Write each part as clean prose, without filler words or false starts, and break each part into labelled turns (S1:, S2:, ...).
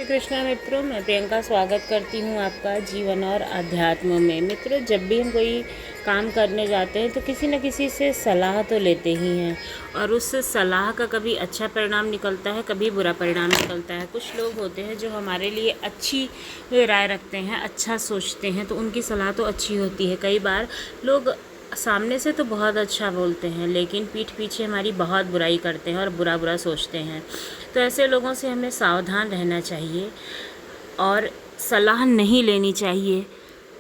S1: कृष्णा मित्रों, मैं प्रियंका स्वागत करती हूँ आपका जीवन और अध्यात्म में। मित्रों, जब भी हम कोई काम करने जाते हैं तो किसी न किसी से सलाह तो लेते ही हैं, और उस सलाह का कभी अच्छा परिणाम निकलता है, कभी बुरा परिणाम निकलता है। कुछ लोग होते हैं जो हमारे लिए अच्छी राय रखते हैं, अच्छा सोचते हैं, तो उनकी सलाह तो अच्छी होती है। कई बार लोग सामने से तो बहुत अच्छा बोलते हैं, लेकिन पीठ पीछे हमारी बहुत बुराई करते हैं और बुरा बुरा सोचते हैं। तो ऐसे लोगों से हमें सावधान रहना चाहिए और सलाह नहीं लेनी चाहिए।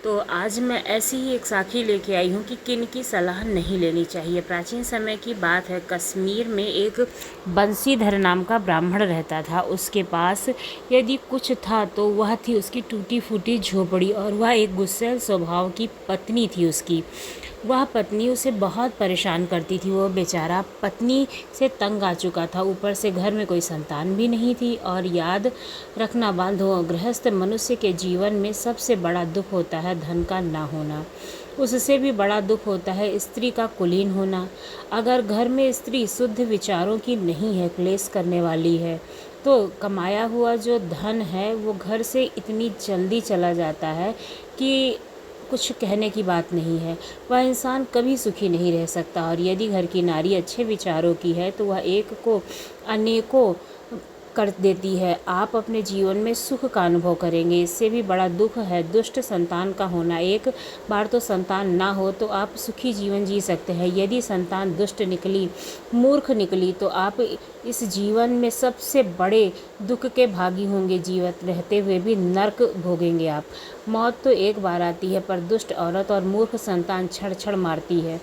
S1: तो आज मैं ऐसी ही एक साखी लेके आई हूँ कि किन की सलाह नहीं लेनी चाहिए। प्राचीन समय की बात है, कश्मीर में एक बंसीधर नाम का ब्राह्मण रहता था। उसके पास यदि कुछ था तो वह थी उसकी टूटी फूटी झोपड़ी, और वह एक गुस्सैल स्वभाव की पत्नी थी उसकी। वह पत्नी उसे बहुत परेशान करती थी। वो बेचारा पत्नी से तंग आ चुका था, ऊपर से घर में कोई संतान भी नहीं थी। और याद रखना बांधो, गृहस्थ मनुष्य के जीवन में सबसे बड़ा दुख होता है धन का ना होना। उससे भी बड़ा दुख होता है स्त्री का कुलीन होना। अगर घर में स्त्री शुद्ध विचारों की नहीं है, क्लेश करने वाली है, तो कमाया हुआ जो धन है वो घर से इतनी जल्दी चला जाता है कि कुछ कहने की बात नहीं है। वह इंसान कभी सुखी नहीं रह सकता। और यदि घर की नारी अच्छे विचारों की है तो वह एक को अनेकों कर देती है। आप अपने जीवन में सुख का अनुभव करेंगे। इससे भी बड़ा दुख है दुष्ट संतान का होना। एक बार तो संतान ना हो तो आप सुखी जीवन जी सकते हैं। यदि संतान दुष्ट निकली, मूर्ख निकली, तो आप इस जीवन में सबसे बड़े दुख के भागी होंगे। जीवित रहते हुए भी नर्क भोगेंगे आप। मौत तो एक बार आती है, पर दुष्ट औरत और मूर्ख संतान छड़ छड़ मारती है।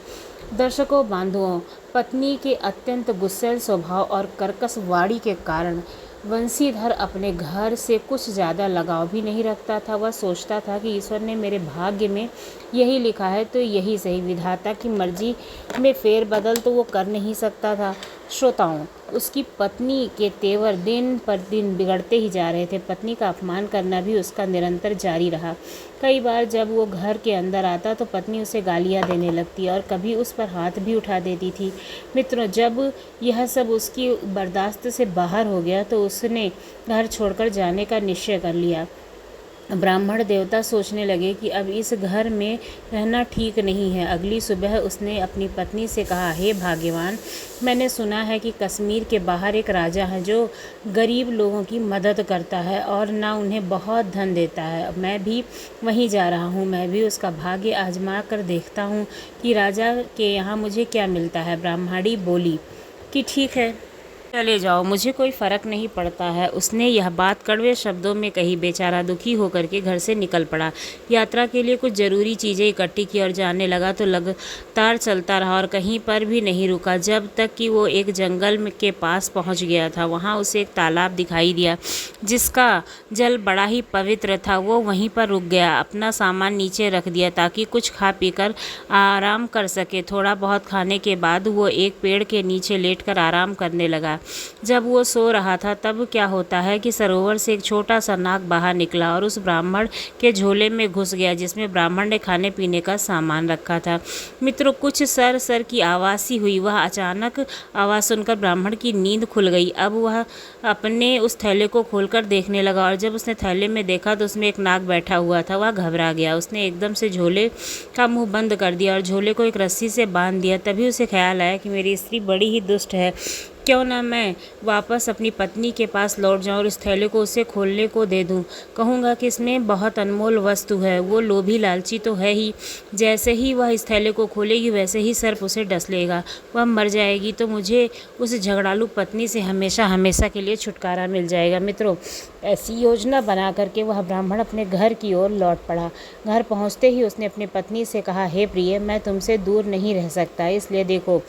S1: दर्शकों बांधुओं, पत्नी के अत्यंत गुस्सैल स्वभाव और कर्कश वाणी के कारण वंशीधर अपने घर से कुछ ज़्यादा लगाव भी नहीं रखता था। वह सोचता था कि ईश्वर ने मेरे भाग्य में यही लिखा है तो यही सही। विधाता की मर्जी में फेर बदल तो वो कर नहीं सकता था। श्रोताओं, उसकी पत्नी के तेवर दिन पर दिन बिगड़ते ही जा रहे थे। पत्नी का अपमान करना भी उसका निरंतर जारी रहा। कई बार जब वो घर के अंदर आता तो पत्नी उसे गालियां देने लगती और कभी उस पर हाथ भी उठा देती थी। मित्रों, जब यह सब उसकी बर्दाश्त से बाहर हो गया तो उसने घर छोड़कर जाने का निश्चय कर लिया। ब्राह्मण देवता सोचने लगे कि अब इस घर में रहना ठीक नहीं है। अगली सुबह उसने अपनी पत्नी से कहा, हे भाग्यवान, मैंने सुना है कि कश्मीर के बाहर एक राजा है जो गरीब लोगों की मदद करता है और ना उन्हें बहुत धन देता है। मैं भी वहीं जा रहा हूँ। मैं भी उसका भाग्य आजमा कर देखता हूँ कि राजा के यहाँ मुझे क्या मिलता है। ब्राह्मणी बोली कि ठीक है, चले जाओ, मुझे कोई फ़र्क नहीं पड़ता है। उसने यह बात कड़वे शब्दों में कही। बेचारा दुखी होकर के घर से निकल पड़ा। यात्रा के लिए कुछ ज़रूरी चीज़ें इकट्ठी की और जाने लगा तो लगातार चलता रहा और कहीं पर भी नहीं रुका, जब तक कि वो एक जंगल के पास पहुंच गया था। वहां उसे एक तालाब दिखाई दिया जिसका जल बड़ा ही पवित्र था। वो वहीं पर रुक गया, अपना सामान नीचे रख दिया ताकि कुछ खा पीकर आराम कर सके। थोड़ा बहुत खाने के बाद वो एक पेड़ के नीचे लेटकर आराम करने लगा। जब वो सो रहा था तब क्या होता है कि सरोवर से एक छोटा सा नाग बाहर निकला और उस ब्राह्मण के झोले में घुस गया जिसमें ब्राह्मण ने खाने पीने का सामान रखा था। मित्रों, कुछ सर सर की आवाज़ सी हुई। वह अचानक आवाज़ सुनकर ब्राह्मण की नींद खुल गई। अब वह अपने उस थैले को खोलकर देखने लगा और जब उसने थैले में देखा तो उसमें एक नाग बैठा हुआ था। वह घबरा गया। उसने एकदम से झोले का मुंह बंद कर दिया और झोले को एक रस्सी से बांध दिया। तभी उसे ख्याल आया कि मेरी स्त्री बड़ी ही दुष्ट है। क्यों ना मैं वापस अपनी पत्नी के पास लौट जाऊं और इस थैले को उसे खोलने को दे दूं। कहूँगा कि इसमें बहुत अनमोल वस्तु है। वो लोभी लालची तो है ही। जैसे ही वह इस थैले को खोलेगी वैसे ही सर्प उसे डस लेगा। वह मर जाएगी तो मुझे उस झगड़ालू पत्नी से हमेशा हमेशा के लिए छुटकारा मिल जाएगा। मित्रों, ऐसी योजना बना करके वह ब्राह्मण अपने घर की ओर लौट पड़ा। घर पहुँचते ही उसने अपनी पत्नी से कहा, हे प्रिय, मैं तुमसे दूर नहीं रह सकता, इसलिए देखो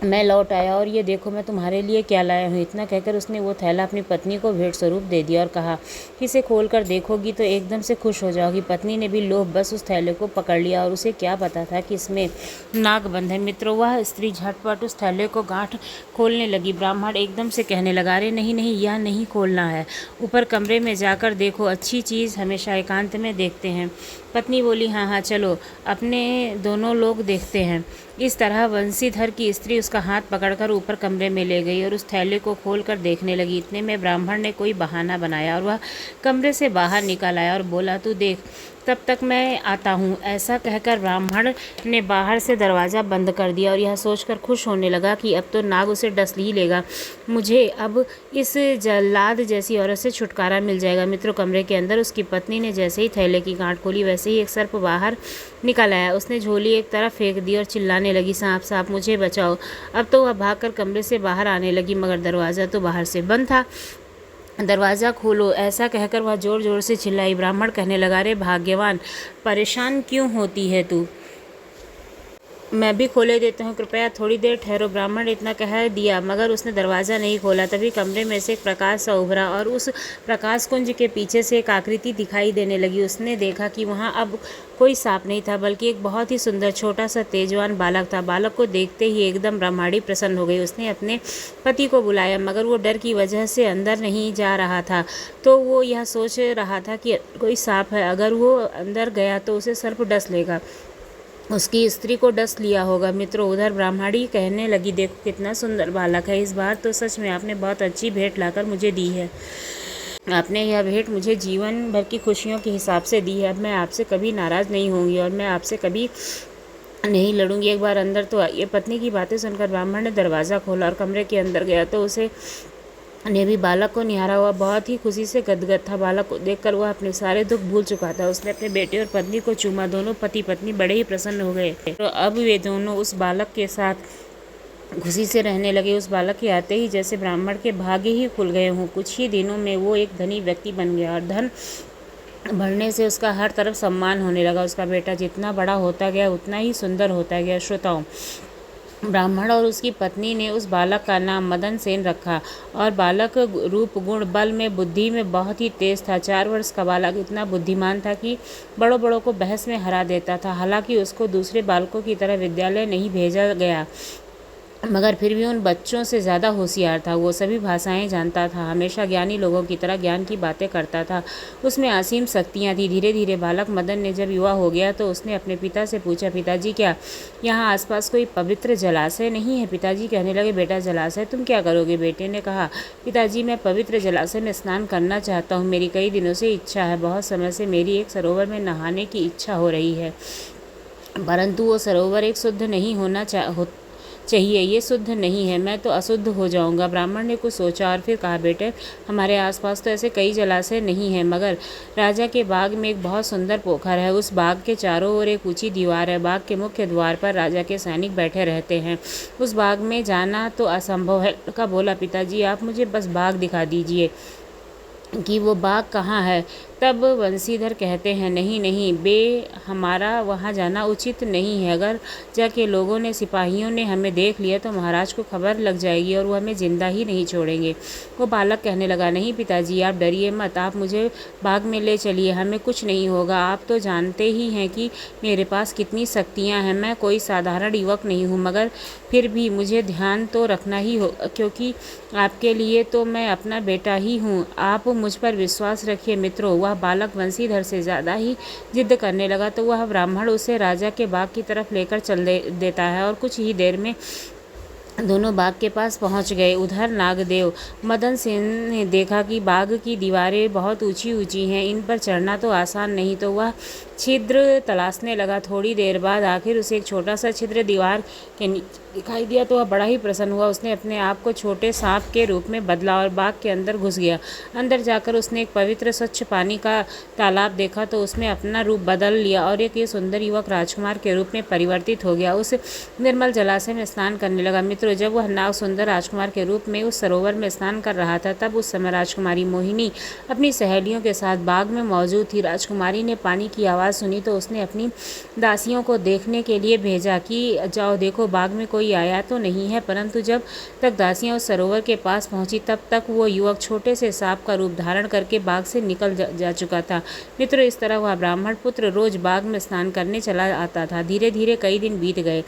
S1: मैं लौट आया और ये देखो मैं तुम्हारे लिए क्या लाया हूँ। इतना कहकर उसने वो थैला अपनी पत्नी को भेंट स्वरूप दे दिया और कहा कि इसे खोलकर देखोगी तो एकदम से खुश हो जाओगी। पत्नी ने भी लोभ बस उस थैले को पकड़ लिया और उसे क्या पता था कि इसमें नागबंध है। मित्रों, वह स्त्री झटपट उस थैले को गांठ खोलने लगी। ब्राह्मण एकदम से कहने लगा, अरे नहीं नहीं, यह नहीं खोलना है, ऊपर कमरे में जाकर देखो, अच्छी चीज़ हमेशा एकांत में देखते हैं। पत्नी बोली, हाँ हाँ चलो, अपने दोनों लोग देखते हैं। इस तरह वंशीधर की स्त्री उसका हाथ पकड़कर ऊपर कमरे में ले गई और उस थैले को खोलकर देखने लगी। इतने में ब्राह्मण ने कोई बहाना बनाया और वह कमरे से बाहर निकल आया और बोला, तू देख, तब तक मैं आता हूँ। ऐसा कहकर ब्राह्मण ने बाहर से दरवाज़ा बंद कर दिया और यह सोचकर खुश होने लगा कि अब तो नाग उसे डस ही लेगा, मुझे अब इस जल्लाद जैसी औरत से छुटकारा मिल जाएगा। मित्रों, कमरे के अंदर उसकी पत्नी ने जैसे ही थैले की गांठ खोली वैसे ही एक सर्प बाहर निकल आया। उसने झोली एक तरफ फेंक दी और चिल्लाने लगी, सांप सांप मुझे बचाओ। अब तो वह भागकर कमरे से बाहर आने लगी, मगर दरवाज़ा तो बाहर से बंद था। दरवाज़ा खोलो, ऐसा कहकर वह ज़ोर ज़ोर से चिल्लाई। ब्राह्मण कहने लगा, रे भाग्यवान, परेशान क्यों होती है तू? मैं भी खोले देता हूँ, कृपया थोड़ी देर ठहरो। ब्राह्मण ने इतना कह दिया, मगर उसने दरवाज़ा नहीं खोला। तभी कमरे में से एक प्रकाश सा उभरा और उस प्रकाश कुंज के पीछे से एक आकृति दिखाई देने लगी। उसने देखा कि वहाँ अब कोई सांप नहीं था, बल्कि एक बहुत ही सुंदर छोटा सा तेजवान बालक था। बालक को देखते ही एकदम ब्रह्माणी प्रसन्न हो गई। उसने अपने पति को बुलाया, मगर वो डर की वजह से अंदर नहीं जा रहा था। तो वो यह सोच रहा था कि कोई सांप है, अगर वो अंदर गया तो उसे सर्प डस लेगा, उसकी स्त्री को डस लिया होगा। मित्रों, उधर ब्राह्मणी कहने लगी, देखो कितना सुंदर बालक है, इस बार तो सच में आपने बहुत अच्छी भेंट लाकर मुझे दी है। आपने यह भेंट मुझे जीवन भर की खुशियों के हिसाब से दी है। अब मैं आपसे कभी नाराज़ नहीं होंगी और मैं आपसे कभी नहीं लड़ूंगी। एक बार अंदर तो आइए। पत्नी की बातें सुनकर ब्राह्मण ने दरवाज़ा खोला और कमरे के अंदर गया तो उसे ने भी बालक को निहारा हुआ बहुत ही खुशी से गदगद था। बालक को देखकर वह अपने सारे दुख भूल चुका था। उसने अपने बेटे और पत्नी को चूमा। दोनों पति पत्नी बड़े ही प्रसन्न हो गए तो अब वे दोनों उस बालक के साथ खुशी से रहने लगे। उस बालक के आते ही जैसे ब्राह्मण के भाग्य ही खुल गए हों। कुछ ही दिनों में वो एक धनी व्यक्ति बन गया और धन बढ़ने से उसका हर तरफ सम्मान होने लगा। उसका बेटा जितना बड़ा होता गया उतना ही सुंदर होता गया। श्रोताओं, ब्राह्मण और उसकी पत्नी ने उस बालक का नाम मदन सेन रखा और बालक रूप गुण बल में बुद्धि में बहुत ही तेज था। 4 वर्ष का बालक इतना बुद्धिमान था कि बड़ों बड़ों को बहस में हरा देता था। हालांकि उसको दूसरे बालकों की तरह विद्यालय नहीं भेजा गया, मगर फिर भी उन बच्चों से ज़्यादा होशियार था। वो सभी भाषाएं जानता था, हमेशा ज्ञानी लोगों की तरह ज्ञान की बातें करता था। उसमें असीम शक्तियां थी। धीरे धीरे बालक मदन ने जब युवा हो गया तो उसने अपने पिता से पूछा, पिताजी क्या यहाँ आसपास कोई पवित्र जलाशय नहीं है? पिताजी कहने लगे, बेटा जलाशय तुम क्या करोगे? बेटे ने कहा, पिताजी मैं पवित्र जलाशय में स्नान करना चाहता हूँ। मेरी कई दिनों से इच्छा है। बहुत समय से मेरी एक सरोवर में नहाने की इच्छा हो रही है, परंतु वो सरोवर एक शुद्ध नहीं होना चाहिए। ये शुद्ध नहीं है, मैं तो अशुद्ध हो जाऊंगा। ब्राह्मण ने कुछ सोचा और फिर कहा, बेटे हमारे आसपास तो ऐसे कई जलाशय नहीं हैं, मगर राजा के बाग में एक बहुत सुंदर पोखर है। उस बाग के चारों ओर एक ऊंची दीवार है। बाग के मुख्य द्वार पर राजा के सैनिक बैठे रहते हैं। उस बाग में जाना तो असंभव है। लड़का बोला, पिताजी आप मुझे बस बाग दिखा दीजिए कि वो बाग कहाँ है। तब बंसीधर कहते हैं, नहीं नहीं बे, हमारा वहाँ जाना उचित नहीं है। अगर जाके लोगों ने, सिपाहियों ने हमें देख लिया तो महाराज को खबर लग जाएगी और वो हमें जिंदा ही नहीं छोड़ेंगे। वो बालक कहने लगा, नहीं पिताजी आप डरिए मत, आप मुझे बाग में ले चलिए, हमें कुछ नहीं होगा। आप तो जानते ही हैं कि मेरे पास कितनी शक्तियाँ हैं। मैं कोई साधारण युवक नहीं हूँ, मगर फिर भी मुझे ध्यान तो रखना ही हो, क्योंकि आपके लिए तो मैं अपना बेटा ही हूँ। आप मुझ पर विश्वास रखिए। मित्रों, वह बालक बंसीधर से ज़्यादा ही जिद करने लगा तो वह ब्राह्मण उसे राजा के बाग की तरफ लेकर चल देता है और कुछ ही देर में दोनों बाग के पास पहुंच गए। उधर नागदेव मदन सेन ने देखा कि बाग की दीवारें बहुत ऊंची ऊंची हैं, इन पर चढ़ना तो आसान नहीं, तो वह छिद्र तलाशने लगा। थोड़ी देर बाद आखिर उसे एक छोटा सा छिद्र दीवार के नीचे दिखाई दिया तो वह बड़ा ही प्रसन्न हुआ। उसने अपने आप को छोटे सांप के रूप में बदला और बाग के अंदर घुस गया। अंदर जाकर उसने एक पवित्र स्वच्छ पानी का तालाब देखा तो उसमें अपना रूप बदल लिया और एक ये सुंदर युवक राजकुमार के रूप में परिवर्तित हो गया। उस निर्मल जलाशय में स्नान करने लगा। मित्रों, जब वह नाग सुंदर राजकुमार के रूप में उस सरोवर में स्नान कर रहा था तब उस समय राजकुमारी मोहिनी अपनी सहेलियों के साथ बाग में मौजूद थी। राजकुमारी ने पानी की आवाज़ सुनी तो उसने अपनी दासियों को देखने के लिए भेजा कि जाओ देखो बाग में कोई आया तो नहीं है, परंतु जब तक दासियां उस सरोवर के पास पहुंची तब तक वो युवक छोटे से सांप का रूप धारण करके बाग से निकल जा चुका था। मित्रों, इस तरह वह ब्राह्मण पुत्र रोज बाग में स्नान करने चला आता था। धीरे धीरे कई दिन बीत गए।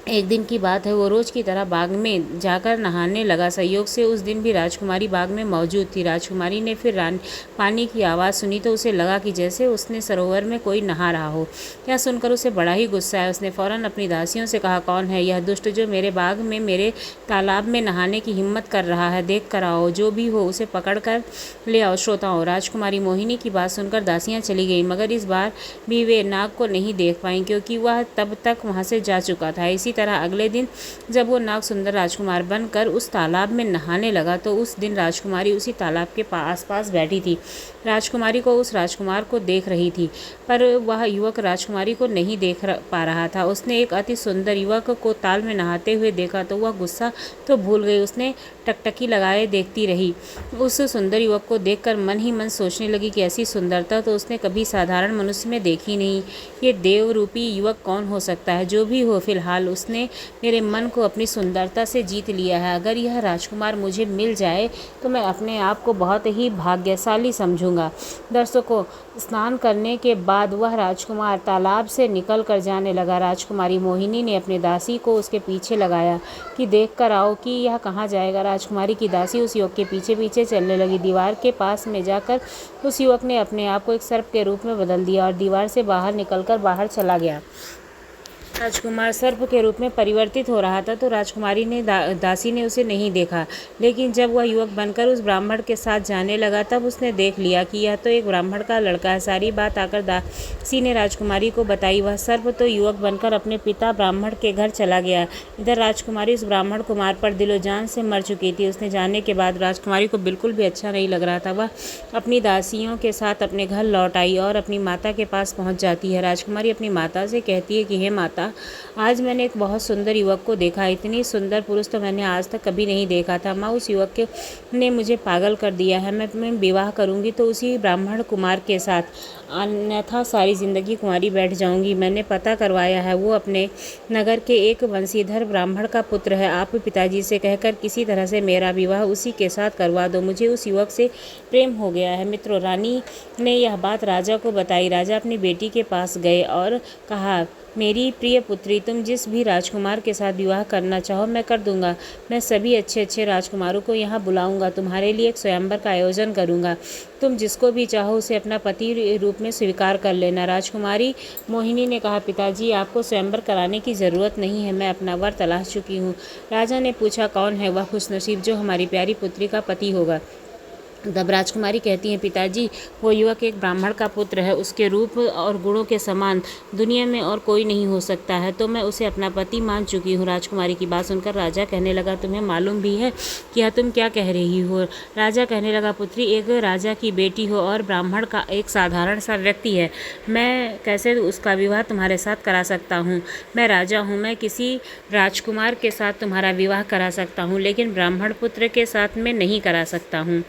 S1: एक दिन की बात है, वो रोज़ की तरह बाग में जाकर नहाने लगा। संयोग से उस दिन भी राजकुमारी बाग में मौजूद थी। राजकुमारी ने फिर पानी की आवाज़ सुनी तो उसे लगा कि जैसे उसने सरोवर में कोई नहा रहा हो। यह सुनकर उसे बड़ा ही गुस्सा आया। उसने फ़ौरन अपनी दासियों से कहा, कौन है यह दुष्ट जो मेरे बाग में, मेरे तालाब में नहाने की हिम्मत कर रहा है? देख कर आओ, जो भी हो उसे पकड़ कर ले आओ। श्रोताओं, राजकुमारी मोहिनी की बात सुनकर दासियाँ चली गई, मगर इस बार भी वे नाग को नहीं देख पाईं, क्योंकि वह तब तक वहाँ से जा चुका था। इसी तरह अगले दिन जब वो नाग सुंदर राजकुमार बनकर उस तालाब में नहाने लगा, तो उस दिन राजकुमारी उसी तालाब के आसपास बैठी थी। राजकुमारी को उस राजकुमार को देख रही थी, पर वह युवक राजकुमारी को नहीं देख पा रहा था। उसने एक अति सुंदर युवक को ताल में नहाते हुए देखा तो वह गुस्सा तो भूल गई। उसने टकटकी लगाए देखती रही। उस सुंदर युवक को देखकर मन ही मन सोचने लगी कि ऐसी सुंदरता तो उसने कभी साधारण मनुष्य में देखी नहीं। ये देव रूपी युवक कौन हो सकता है? जो भी हो, फिलहाल उसने मेरे मन को अपनी सुंदरता से जीत लिया है। अगर यह राजकुमार मुझे मिल जाए तो मैं अपने आप को बहुत ही भाग्यशाली समझूंगा। दर्शकों, स्नान करने के बाद वह राजकुमार तालाब से निकल कर जाने लगा। राजकुमारी मोहिनी ने अपनी दासी को उसके पीछे लगाया कि देख कर आओ कि यह कहाँ जाएगा। राजकुमारी की दासी उस युवक के पीछे पीछे चलने लगी। दीवार के पास में जाकर उस युवक ने अपने आप को एक सर्प के रूप में बदल दिया और दीवार से बाहर निकलकर बाहर चला गया। राजकुमार सर्प के रूप में परिवर्तित हो रहा था तो राजकुमारी ने दासी ने उसे नहीं देखा, लेकिन जब वह युवक बनकर उस ब्राह्मण के साथ जाने लगा तब उसने देख लिया कि यह तो एक ब्राह्मण का लड़का है। सारी बात आकर दासी ने राजकुमारी को बताई। वह सर्प तो युवक बनकर अपने पिता ब्राह्मण के घर चला गया। इधर राजकुमारी उस ब्राह्मण कुमार पर दिलो जान से मर चुकी थी। उसने जाने के बाद राजकुमारी को बिल्कुल भी अच्छा नहीं लग रहा था। वह अपनी दासियों के साथ अपने घर लौट आई और अपनी माता के पास पहुंच जाती है। राजकुमारी अपनी माता से कहती है कि हे माता, आज मैंने एक बहुत सुंदर युवक को देखा। इतनी सुंदर पुरुष तो मैंने आज तक कभी नहीं देखा था। माँ, उस युवक ने मुझे पागल कर दिया है। मैं विवाह करूंगी तो उसी ब्राह्मण कुमार के साथ, अन्यथा सारी ज़िंदगी कुंवारी बैठ जाऊंगी। मैंने पता करवाया है, वो अपने नगर के एक वंशीधर ब्राह्मण का पुत्र है। आप पिताजी से कहकर किसी तरह से मेरा विवाह उसी के साथ करवा दो। मुझे उस युवक से प्रेम हो गया है। मित्रों, रानी ने यह बात राजा को बताई। राजा अपनी बेटी के पास गए और कहा, मेरी प्रिय पुत्री, तुम जिस भी राजकुमार के साथ विवाह करना चाहो मैं कर दूंगा। मैं सभी अच्छे अच्छे राजकुमारों को यहाँ बुलाऊंगा। तुम्हारे लिए एक स्वयंवर का आयोजन करूंगा। तुम जिसको भी चाहो उसे अपना पति रूप में स्वीकार कर लेना। राजकुमारी मोहिनी ने कहा, पिताजी, आपको स्वयंवर कराने की ज़रूरत नहीं है। मैं अपना वर तलाश चुकी हूँ। राजा ने पूछा, कौन है वह खुशनसीब जो हमारी प्यारी पुत्री का पति होगा? तब राजकुमारी कहती हैं, पिताजी, वो युवक एक ब्राह्मण का पुत्र है। उसके रूप और गुणों के समान दुनिया में और कोई नहीं हो सकता है, तो मैं उसे अपना पति मान चुकी हूँ। राजकुमारी की बात सुनकर राजा कहने लगा, तुम्हें मालूम भी है कि यह तुम क्या कह रही हो? राजा कहने लगा, पुत्री, एक राजा की बेटी हो और ब्राह्मण का एक साधारण सा व्यक्ति है। मैं कैसे उसका विवाह तुम्हारे साथ करा सकता हूँ? मैं राजा हूँ, मैं किसी राजकुमार के साथ तुम्हारा विवाह करा सकता हूँ, लेकिन ब्राह्मण पुत्र के साथ मैं नहीं करा सकता हूँ।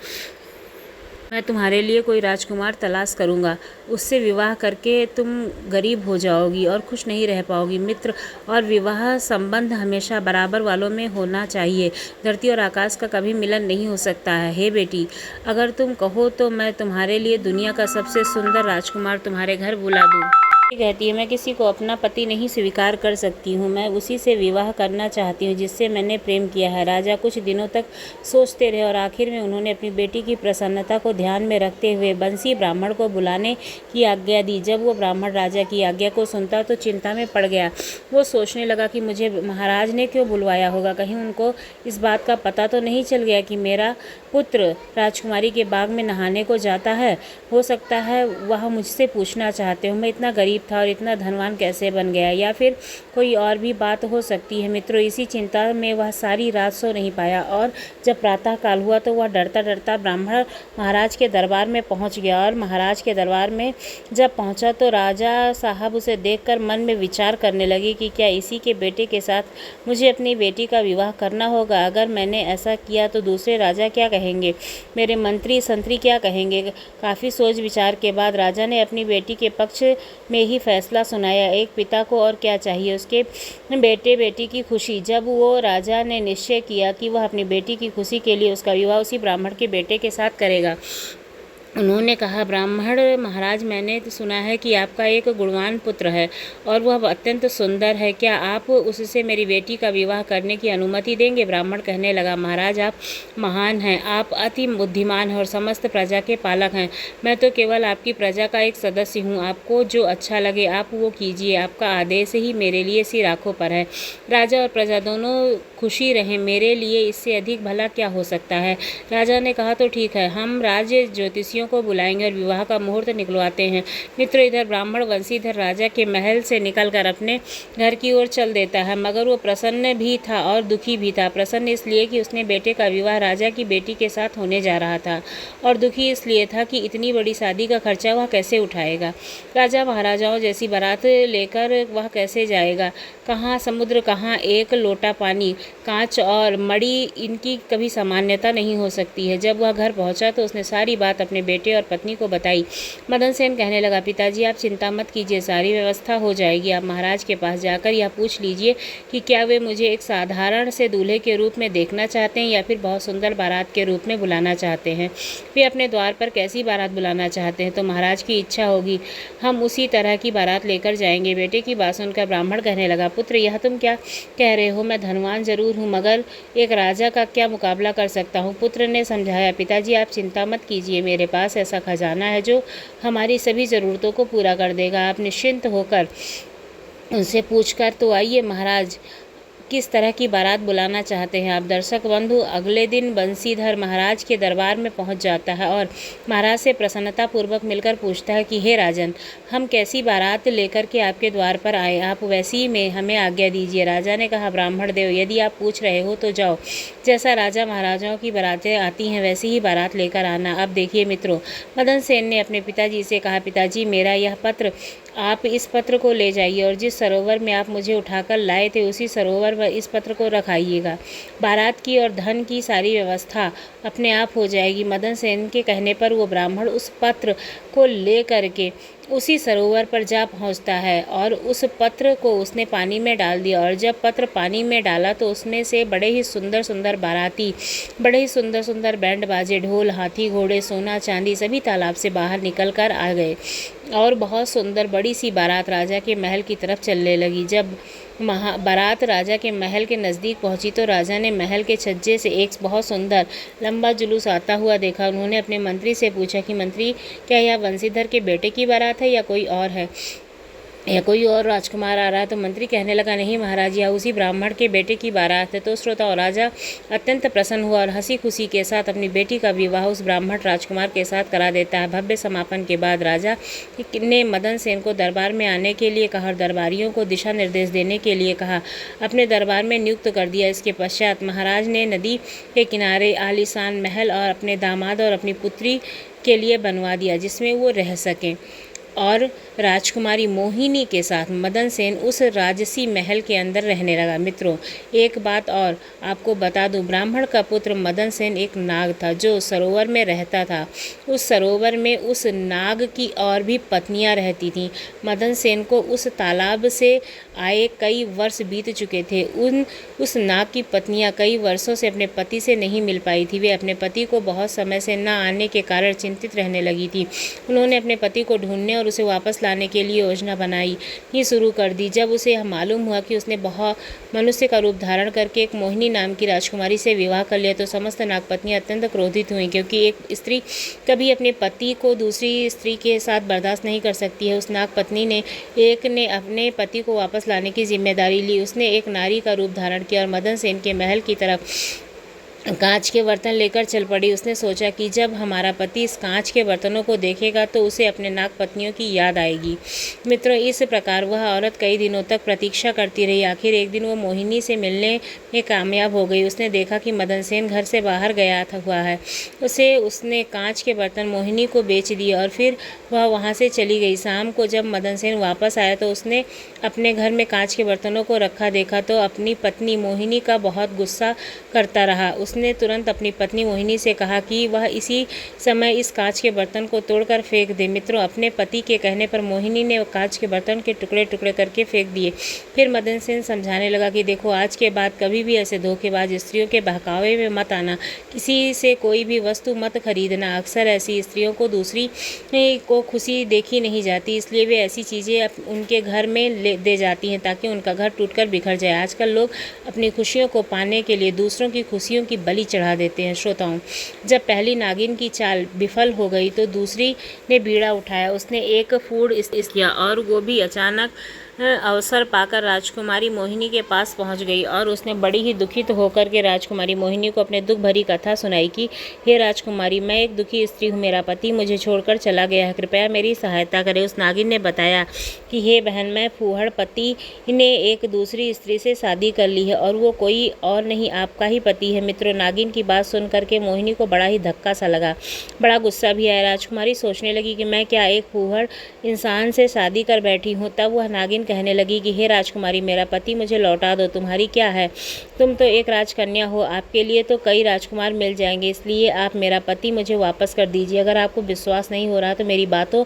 S1: मैं तुम्हारे लिए कोई राजकुमार तलाश करूंगा। उससे विवाह करके तुम गरीब हो जाओगी और खुश नहीं रह पाओगी। मित्र, और विवाह संबंध हमेशा बराबर वालों में होना चाहिए। धरती और आकाश का कभी मिलन नहीं हो सकता है। हे बेटी, अगर तुम कहो तो मैं तुम्हारे लिए दुनिया का सबसे सुंदर राजकुमार तुम्हारे घर बुला दूँ। कहती है, मैं किसी को अपना पति नहीं स्वीकार कर सकती हूँ। मैं उसी से विवाह करना चाहती हूँ जिससे मैंने प्रेम किया है। राजा कुछ दिनों तक सोचते रहे और आखिर में उन्होंने अपनी बेटी की प्रसन्नता को ध्यान में रखते हुए बंसी ब्राह्मण को बुलाने की आज्ञा दी। जब वो ब्राह्मण राजा की आज्ञा को सुनता तो चिंता में पड़ गया। वो सोचने लगा कि मुझे महाराज ने क्यों बुलवाया होगा? कहीं उनको इस बात का पता तो नहीं चल गया कि मेरा पुत्र राजकुमारी के बाग में नहाने को जाता है? हो सकता है वह मुझसे पूछना चाहते हो, मैं इतना गरीब था और इतना धनवान कैसे बन गया, या फिर कोई और भी बात हो सकती है। मित्रों, इसी चिंता में वह सारी रात सो नहीं पाया और जब प्रातः काल हुआ तो वह डरता डरता ब्राह्मण महाराज के दरबार में पहुंच गया। और महाराज के दरबार में जब पहुंचा तो राजा साहब उसे देखकर मन में विचार करने लगे कि क्या इसी के बेटे के साथ मुझे अपनी बेटी का विवाह करना होगा? अगर मैंने ऐसा किया तो दूसरे राजा क्या कहेंगे? मेरे मंत्री संतरी क्या कहेंगे? काफ़ी सोच विचार के बाद राजा ने अपनी बेटी के पक्ष में ही फैसला सुनाया। एक पिता को और क्या चाहिए? उसके बेटे बेटी की खुशी। जब वो राजा ने निश्चय किया कि वह अपनी बेटी की खुशी के लिए उसका विवाह उसी ब्राह्मण के बेटे के साथ करेगा, उन्होंने कहा, ब्राह्मण महाराज, मैंने तो सुना है कि आपका एक गुणवान पुत्र है और वह अत्यंत सुंदर है। क्या आप उससे मेरी बेटी का विवाह करने की अनुमति देंगे? ब्राह्मण कहने लगा, महाराज, आप महान हैं, आप अति बुद्धिमान हैं और समस्त प्रजा के पालक हैं। मैं तो केवल आपकी प्रजा का एक सदस्य हूँ। आपको जो अच्छा लगे आप वो कीजिए। आपका आदेश ही मेरे लिए सिर आँखों पर है। राजा और प्रजा दोनों खुशी रहें, मेरे लिए इससे अधिक भला क्या हो सकता है? राजा ने कहा, तो ठीक है, हम राज्य ज्योतिषियों को बुलाएंगे और विवाह का मुहूर्त निकलवाते हैं। मित्रों, इधर ब्राह्मण वंशीधर राजा के महल से निकलकर अपने घर की ओर चल देता है, मगर वो प्रसन्न भी था और दुखी भी था। प्रसन्न इसलिए कि उसने बेटे का विवाह राजा की बेटी के साथ होने जा रहा था, और दुखी इसलिए था कि इतनी बड़ी शादी का खर्चा वह कैसे उठाएगा। राजा महाराजाओं जैसी बारात लेकर वह कैसे जाएगा? कहाँ समुद्र, कहाँ एक लोटा पानी। कांच और मणि, इनकी कभी सामान्यता नहीं हो सकती है। जब वह घर पहुंचा तो उसने सारी बात अपने बेटे और पत्नी को बताई। मदन सेन कहने लगा, पिताजी, आप चिंता मत कीजिए, सारी व्यवस्था हो जाएगी। आप महाराज के पास जाकर यह पूछ लीजिए कि क्या वे मुझे एक साधारण से दूल्हे के रूप में देखना चाहते हैं या फिर बहुत सुंदर बारात के रूप में बुलाना चाहते हैं। वे अपने द्वार पर कैसी बारात बुलाना चाहते हैं तो महाराज की इच्छा होगी, हम उसी तरह की बारात लेकर जाएंगे। बेटे की बात सुनकर ब्राह्मण कहने लगा, पुत्र, यह तुम क्या कह रहे हो? मैं धनवान जरूर हूँ, मगर एक राजा का क्या मुकाबला कर सकता हूँ। पुत्र ने समझाया, पिताजी, आप चिंता मत कीजिए, मेरे पास ऐसा खजाना है जो हमारी सभी ज़रूरतों को पूरा कर देगा। आप निश्चिंत होकर उनसे पूछकर तो आइए, महाराज किस तरह की बारात बुलाना चाहते हैं आप। दर्शक बंधु, अगले दिन बंसीधर महाराज के दरबार में पहुंच जाता है और महाराज से प्रसन्नता पूर्वक मिलकर पूछता है कि हे राजन, हम कैसी बारात लेकर के आपके द्वार पर आए, आप वैसी में हमें आज्ञा दीजिए। राजा ने कहा, ब्राह्मण देव, यदि आप पूछ रहे हो तो जाओ, जैसा राजा महाराजाओं की बारातें आती हैं वैसी ही बारात लेकर आना। अब देखिए मित्रों, मदन सेन ने अपने पिताजी से कहा, पिताजी, मेरा यह पत्र, आप इस पत्र को ले जाइए और जिस सरोवर में आप मुझे उठाकर लाए थे उसी सरोवर में इस पत्र को रखाइएगा। बारात की और धन की सारी व्यवस्था अपने आप हो जाएगी। मदन सेन के कहने पर वो ब्राह्मण उस पत्र को ले करके उसी सरोवर पर जा पहुंचता है और उस पत्र को उसने पानी में डाल दिया, और जब पत्र पानी में डाला तो उसमें से बड़े ही सुंदर सुंदर बाराती, बड़े ही सुंदर सुंदर बैंड बाजे, ढोल, हाथी घोड़े, सोना चांदी सभी तालाब से बाहर निकल कर आ गए और बहुत सुंदर बड़ी सी बारात राजा के महल की तरफ चलने लगी। जब बारात राजा के महल के नज़दीक पहुंची तो राजा ने महल के छज्जे से एक बहुत सुंदर लंबा जुलूस आता हुआ देखा। उन्होंने अपने मंत्री से पूछा कि मंत्री, क्या यह वंशीधर के बेटे की बारात है या कोई और है, या कोई और राजकुमार आ रहा है? तो मंत्री कहने लगा, नहीं महाराज, यह उसी ब्राह्मण के बेटे की बारात है। तो श्रोता और राजा अत्यंत प्रसन्न हुआ और हंसी खुशी के साथ अपनी बेटी का विवाह उस ब्राह्मण राजकुमार के साथ करा देता है। भव्य समापन के बाद राजा ने मदन सेन को दरबार में आने के लिए कहा और दरबारियों को दिशा निर्देश देने के लिए कहा, अपने दरबार में नियुक्त कर दिया। इसके पश्चात महाराज ने नदी के किनारे आलीशान महल और अपने दामाद और अपनी पुत्री के लिए बनवा दिया जिसमें वो रह सकें, और राजकुमारी मोहिनी के साथ मदन सेन उस राजसी महल के अंदर रहने लगा। मित्रों, एक बात और आपको बता दूं, ब्राह्मण का पुत्र मदन सेन एक नाग था जो सरोवर में रहता था। उस सरोवर में उस नाग की और भी पत्नियां रहती थीं। मदन सेन को उस तालाब से आए कई वर्ष बीत चुके थे। उस नाग की पत्नियां कई वर्षों से अपने पति से नहीं मिल पाई थी। वे अपने पति को बहुत समय से न आने के कारण चिंतित रहने लगी थी। उन्होंने अपने पति को ढूंढने और उसे वापस लाने के लिए योजना बनाई ही शुरू कर दी। जब उसे यह मालूम हुआ कि उसने बहुत मनुष्य का रूप धारण करके एक मोहिनी नाम की राजकुमारी से विवाह कर लिया तो समस्त नागपत्नियां अत्यंत क्रोधित हुईं, क्योंकि एक स्त्री कभी अपने पति को दूसरी स्त्री के साथ बर्दाश्त नहीं कर सकती है। उस नागपत्नी ने एक ने अपने पति को वापस लाने की जिम्मेदारी ली। उसने एक नारी का रूप धारण किया और मदन सेन के महल की तरफ कांच के बर्तन लेकर चल पड़ी। उसने सोचा कि जब हमारा पति इस कांच के बर्तनों को देखेगा तो उसे अपने नाग पत्नियों की याद आएगी। मित्रों, इस प्रकार वह औरत कई दिनों तक प्रतीक्षा करती रही। आखिर एक दिन वो मोहिनी से मिलने में कामयाब हो गई। उसने देखा कि मदन सेन घर से बाहर गया हुआ है। उसने कांच के बर्तन मोहिनी को बेच दिए और फिर वह वहाँ से चली गई। शाम को जब मदन सेन वापस आया तो उसने अपने घर में कांच के बर्तनों को रखा देखा तो अपनी पत्नी मोहिनी का बहुत गुस्सा करता रहा। उसने तुरंत अपनी पत्नी मोहिनी से कहा कि वह इसी समय इस कांच के बर्तन को तोड़कर फेंक दे। मित्रों, अपने पति के कहने पर मोहिनी ने कांच के बर्तन के टुकड़े टुकड़े करके फेंक दिए। फिर मदन सेन समझाने लगा कि देखो, आज के बाद कभी भी ऐसे धोखेबाज स्त्रियों के बहकावे में मत आना, किसी से कोई भी वस्तु मत खरीदना। अक्सर ऐसी स्त्रियों को दूसरी को खुशी देखी नहीं जाती, इसलिए वे ऐसी चीज़ें उनके घर में दे जाती हैं ताकि उनका घर टूटकर बिखर जाए। आजकल लोग अपनी खुशियों को पाने के लिए दूसरों की खुशियों की बलि चढ़ा देते हैं। श्रोताओं, जब पहली नागिन की चाल विफल हो गई तो दूसरी ने बीड़ा उठाया। उसने एक फूड किया और वो भी अचानक अवसर पाकर राजकुमारी मोहिनी के पास पहुंच गई और उसने बड़ी ही दुखित होकर के राजकुमारी मोहिनी को अपने दुख भरी कथा सुनाई कि हे राजकुमारी, मैं एक दुखी स्त्री हूँ, मेरा पति मुझे छोड़कर चला गया है, कृपया मेरी सहायता करें। उस नागिन ने बताया कि हे बहन, मैं फूहड़ पति ने एक दूसरी स्त्री से शादी कर ली है और वो कोई और नहीं, आपका ही पति है। मित्रों, नागिन की बात सुन करके मोहिनी को बड़ा ही धक्का सा लगा, बड़ा गुस्सा भी आया। राजकुमारी सोचने लगी कि मैं क्या एक फूहड़ इंसान से शादी कर बैठी हूँ। तब वह नागिन कहने लगी कि हे राजकुमारी, मेरा पति मुझे लौटा दो, तुम्हारी क्या है, तुम तो एक राजकन्या हो, आपके लिए तो कई राजकुमार मिल जाएंगे, इसलिए आप मेरा पति मुझे वापस कर दीजिए। अगर आपको विश्वास नहीं हो रहा तो मेरी बातों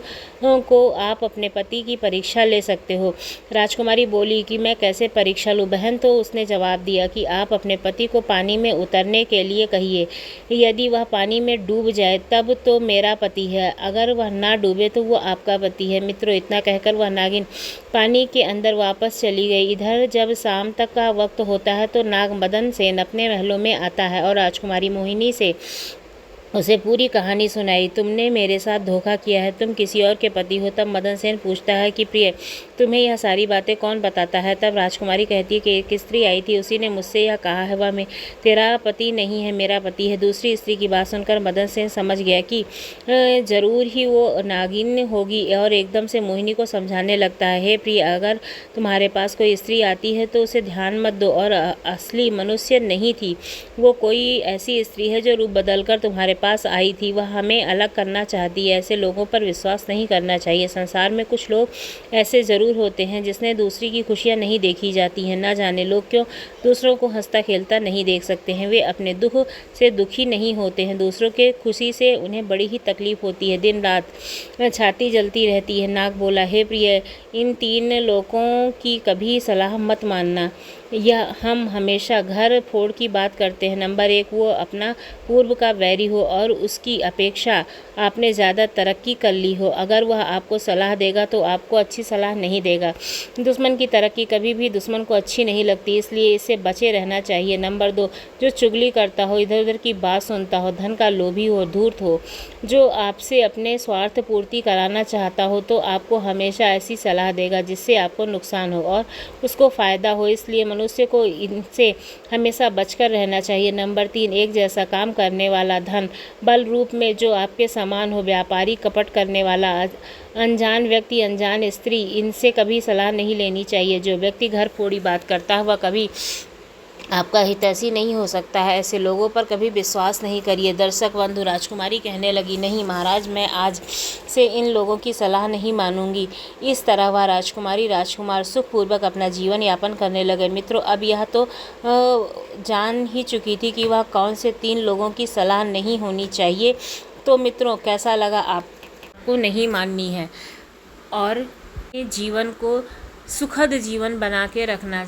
S1: को आप अपने पति की परीक्षा ले सकते हो। राजकुमारी बोली कि मैं कैसे परीक्षा लूँ बहन? तो उसने जवाब दिया कि आप अपने पति को पानी में उतरने के लिए कहिए, यदि वह पानी में डूब जाए तब तो मेरा पति है, अगर वह ना डूबे तो वो आपका पति है। मित्रों, इतना कहकर वह नागिन पानी के अंदर वापस चली गई। इधर जब शाम तक का वक्त होता है तो नाग मदन सेन अपने महलों में आता है और राजकुमारी मोहिनी से उसे पूरी कहानी सुनाई। तुमने मेरे साथ धोखा किया है, तुम किसी और के पति हो। तब मदन सेन पूछता है कि प्रिय, तुम्हें यह सारी बातें कौन बताता है? तब राजकुमारी कहती है कि एक स्त्री आई थी, उसी ने मुझसे यह कहा है, वह तेरा पति नहीं है, मेरा पति है। दूसरी स्त्री की बात सुनकर मदन सेन समझ गया कि जरूर ही वो नागिन होगी और एकदम से मोहिनी को समझाने लगता है, हे प्रिय, अगर तुम्हारे पास कोई स्त्री आती है तो उसे ध्यान मत दो, और असली मनुष्य नहीं थी, वो कोई ऐसी स्त्री है जो रूप बदल कर तुम्हारे पास आई थी। वह हमें अलग करना चाहती है। ऐसे लोगों पर विश्वास नहीं करना चाहिए। संसार में कुछ लोग ऐसे ज़रूर होते हैं जिसने दूसरी की खुशियाँ नहीं देखी जाती हैं। ना जाने लोग क्यों दूसरों को हंसता खेलता नहीं देख सकते हैं। वे अपने दुख से दुखी नहीं होते हैं, दूसरों के खुशी से उन्हें बड़ी ही तकलीफ होती है। दिन रात छाती जलती रहती है। नाग बोला, हे प्रिय, इन 3 लोगों की कभी सलाह मत मानना। यह हम हमेशा घर फोड़ की बात करते हैं। नंबर 1, वो अपना पूर्व का वैरी हो और उसकी अपेक्षा आपने ज़्यादा तरक्की कर ली हो। अगर वह आपको सलाह देगा तो आपको अच्छी सलाह नहीं देगा। दुश्मन की तरक्की कभी भी दुश्मन को अच्छी नहीं लगती, इसलिए इससे बचे रहना चाहिए। नंबर 2, जो चुगली करता हो, इधर उधर की बात सुनता हो, धन का लोभी हो, धूर्त हो, जो आपसे अपने स्वार्थ पूर्ति कराना चाहता हो, तो आपको हमेशा ऐसी सलाह देगा जिससे आपको नुकसान हो और उसको फ़ायदा हो। इसलिए मनुष्य को इनसे हमेशा बचकर रहना चाहिए। नंबर 3, एक जैसा काम करने वाला, धन बल रूप में जो आपके समान हो, व्यापारी, कपट करने वाला, अनजान व्यक्ति, अनजान स्त्री, इनसे कभी सलाह नहीं लेनी चाहिए। जो व्यक्ति घर फोड़ी बात करता है वह कभी आपका हितैषी नहीं हो सकता है। ऐसे लोगों पर कभी विश्वास नहीं करिए। दर्शक बंधु, राजकुमारी कहने लगी, नहीं महाराज, मैं आज से इन लोगों की सलाह नहीं मानूंगी। इस तरह वह राजकुमार सुखपूर्वक अपना जीवन यापन करने लगे। मित्रों, अब यह तो जान ही चुकी थी कि वह कौन से 3 लोगों की सलाह नहीं होनी चाहिए। तो मित्रों, कैसा लगा? आपको नहीं माननी है और जीवन को सुखद जीवन बना के रखना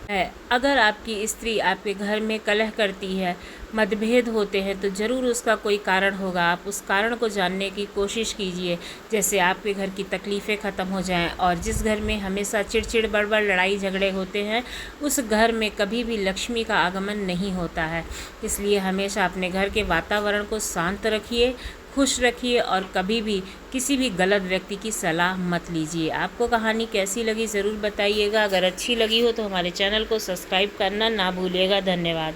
S1: है। अगर आपकी स्त्री आपके घर में कलह करती है, मतभेद होते हैं, तो ज़रूर उसका कोई कारण होगा। आप उस कारण को जानने की कोशिश कीजिए, जैसे आपके घर की तकलीफ़ें ख़त्म हो जाएं। और जिस घर में हमेशा चिड़चिड़ बड़बड़ लड़ाई झगड़े होते हैं, उस घर में कभी भी लक्ष्मी का आगमन नहीं होता है। इसलिए हमेशा अपने घर के वातावरण को शांत रखिए, खुश रखिए और कभी भी किसी भी गलत व्यक्ति की सलाह मत लीजिए। आपको कहानी कैसी लगी ज़रूर बताइएगा। अगर अच्छी लगी हो तो हमारे चैनल को सब्सक्राइब करना ना भूलिएगा। धन्यवाद।